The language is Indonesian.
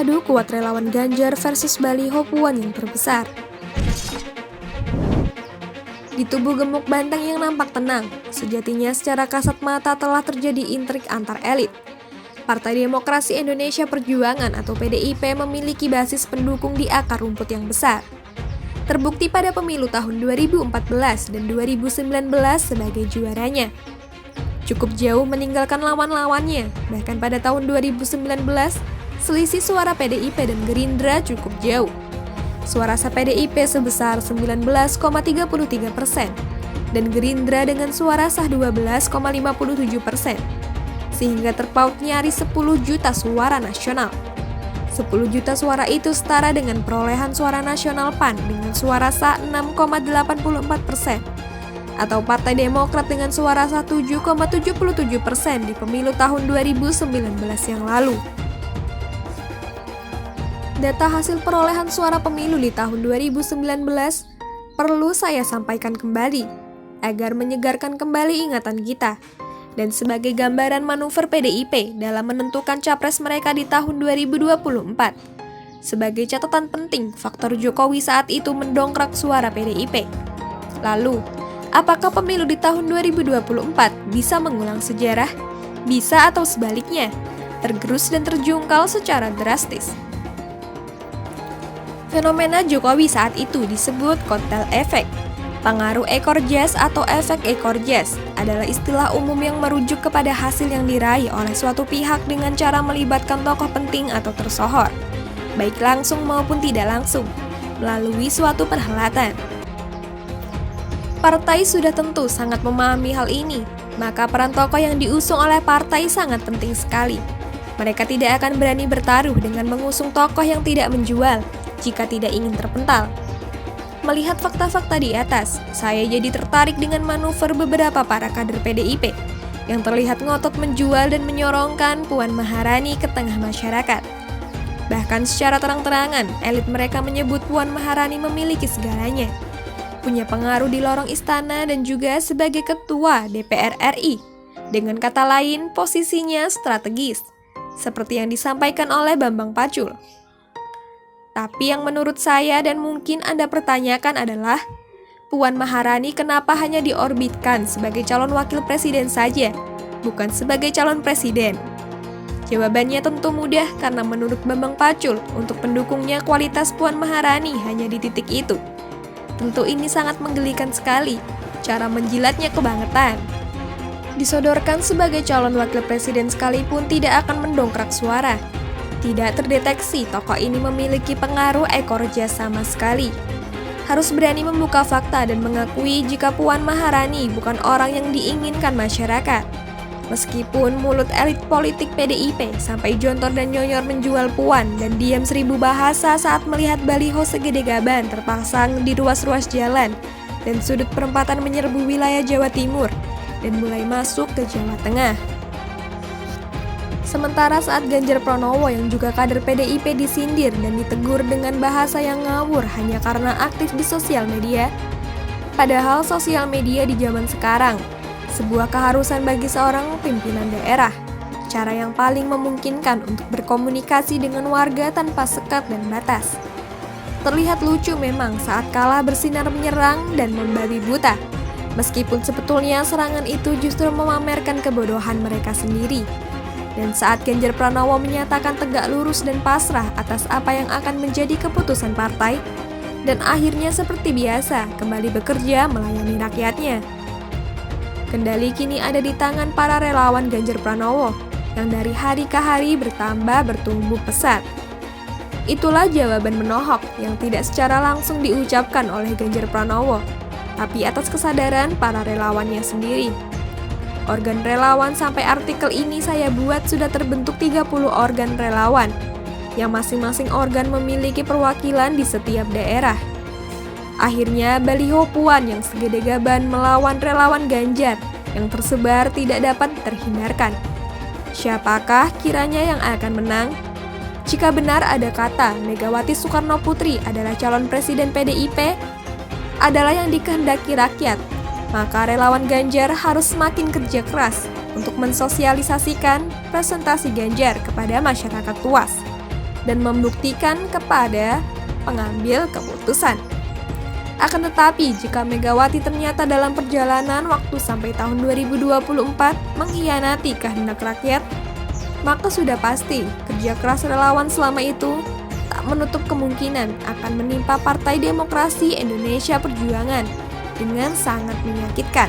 adu kuat relawan Ganjar versus baliho Puan yang terbesar. Di tubuh gemuk Banteng yang nampak tenang, sejatinya secara kasat mata telah terjadi intrik antar elit. Partai Demokrasi Indonesia Perjuangan atau PDIP memiliki basis pendukung di akar rumput yang besar. Terbukti pada pemilu tahun 2014 dan 2019 sebagai juaranya. Cukup jauh meninggalkan lawan-lawannya, bahkan pada tahun 2019, selisih suara PDIP dan Gerindra cukup jauh. Suara sah PDIP sebesar 19,33% dan Gerindra dengan suara sah 12,57%, sehingga terpaut nyaris 10 juta suara nasional. 10 juta suara itu setara dengan perolehan suara nasional PAN dengan suara sah 6,84%, atau Partai Demokrat dengan suara sah 7,77% di pemilu tahun 2019 yang lalu. Data hasil perolehan suara pemilu di tahun 2019 perlu saya sampaikan kembali, agar menyegarkan kembali ingatan kita, dan sebagai gambaran manuver PDIP dalam menentukan capres mereka di tahun 2024. Sebagai catatan penting, faktor Jokowi saat itu mendongkrak suara PDIP. Lalu, apakah pemilu di tahun 2024 bisa mengulang sejarah? Bisa atau sebaliknya, tergerus dan terjungkal secara drastis. Fenomena Jokowi saat itu disebut kotel efek. Pengaruh ekor jas atau efek ekor jas adalah istilah umum yang merujuk kepada hasil yang diraih oleh suatu pihak dengan cara melibatkan tokoh penting atau tersohor, baik langsung maupun tidak langsung, melalui suatu perhelatan. Partai sudah tentu sangat memahami hal ini, maka peran tokoh yang diusung oleh partai sangat penting sekali. Mereka tidak akan berani bertaruh dengan mengusung tokoh yang tidak menjual jika tidak ingin terpental. Melihat fakta-fakta di atas, saya jadi tertarik dengan manuver beberapa para kader PDIP yang terlihat ngotot menjual dan menyorongkan Puan Maharani ke tengah masyarakat. Bahkan secara terang-terangan, elit mereka menyebut Puan Maharani memiliki segalanya. Punya pengaruh di lorong istana dan juga sebagai ketua DPR RI. Dengan kata lain, posisinya strategis, seperti yang disampaikan oleh Bambang Pacul. Tapi yang menurut saya dan mungkin Anda pertanyakan adalah, Puan Maharani kenapa hanya diorbitkan sebagai calon wakil presiden saja, bukan sebagai calon presiden? Jawabannya tentu mudah karena menurut Bambang Pacul, untuk pendukungnya kualitas Puan Maharani hanya di titik itu. Tentu ini sangat menggelikan sekali, cara menjilatnya kebangetan. Disodorkan sebagai calon wakil presiden sekalipun tidak akan mendongkrak suara. Tidak terdeteksi tokoh ini memiliki pengaruh ekor jas sama sekali. Harus berani membuka fakta dan mengakui jika Puan Maharani bukan orang yang diinginkan masyarakat. Meskipun mulut elit politik PDIP sampai jontor dan nyonyor menjual Puan dan diam 1000 bahasa saat melihat baliho segede gaban terpasang di ruas-ruas jalan dan sudut perempatan menyerbu wilayah Jawa Timur dan mulai masuk ke Jawa Tengah. Sementara saat Ganjar Pranowo yang juga kader PDIP disindir dan ditegur dengan bahasa yang ngawur hanya karena aktif di sosial media. Padahal sosial media di zaman sekarang, sebuah keharusan bagi seorang pimpinan daerah. Cara yang paling memungkinkan untuk berkomunikasi dengan warga tanpa sekat dan batas. Terlihat lucu memang saat kalah bersinar menyerang dan membabi buta. Meskipun sebetulnya serangan itu justru memamerkan kebodohan mereka sendiri. Dan saat Ganjar Pranowo menyatakan tegak lurus dan pasrah atas apa yang akan menjadi keputusan partai, dan akhirnya seperti biasa kembali bekerja melayani rakyatnya. Kendali kini ada di tangan para relawan Ganjar Pranowo, yang dari hari ke hari bertumbuh pesat. Itulah jawaban menohok yang tidak secara langsung diucapkan oleh Ganjar Pranowo, tapi atas kesadaran para relawannya sendiri. Organ relawan sampai artikel ini saya buat sudah terbentuk 30 organ relawan, yang masing-masing organ memiliki perwakilan di setiap daerah. Akhirnya baliho Puan yang segede gaban melawan relawan Ganjar yang tersebar tidak dapat terhindarkan. Siapakah kiranya yang akan menang? Jika benar ada kata Megawati Soekarno Putri adalah calon presiden PDIP, adalah yang dikehendaki rakyat, maka relawan Ganjar harus semakin kerja keras untuk mensosialisasikan presentasi Ganjar kepada masyarakat luas. dan membuktikan kepada pengambil keputusan. Akan tetapi, jika Megawati ternyata dalam perjalanan waktu sampai tahun 2024 mengkhianati kehendak rakyat, maka sudah pasti kerja keras relawan selama itu tak menutup kemungkinan akan menimpa Partai Demokrasi Indonesia Perjuangan dengan sangat menyakitkan.